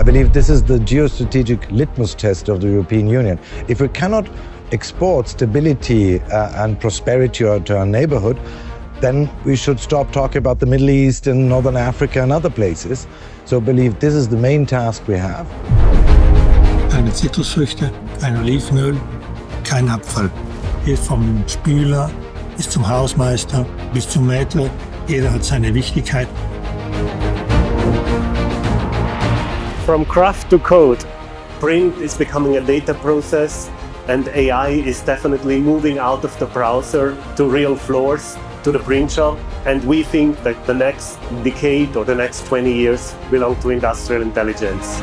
believe this is the geostrategic litmus test of the European Union. If we cannot export stability and prosperity to our neighborhood, then we should stop talking about the Middle East and Northern Africa and other places. So I believe this is the main task we have. Keine Zitrusfrüchte, kein Olivenöl, kein Abfall. Hier vom Spüler bis zum Hausmeister, bis zum Maître, jeder hat seine Wichtigkeit. From craft to code, print is becoming a data process, and AI is definitely moving out of the browser to real floors, to the print shop. And we think that the next decade or the next 20 years belong to industrial intelligence.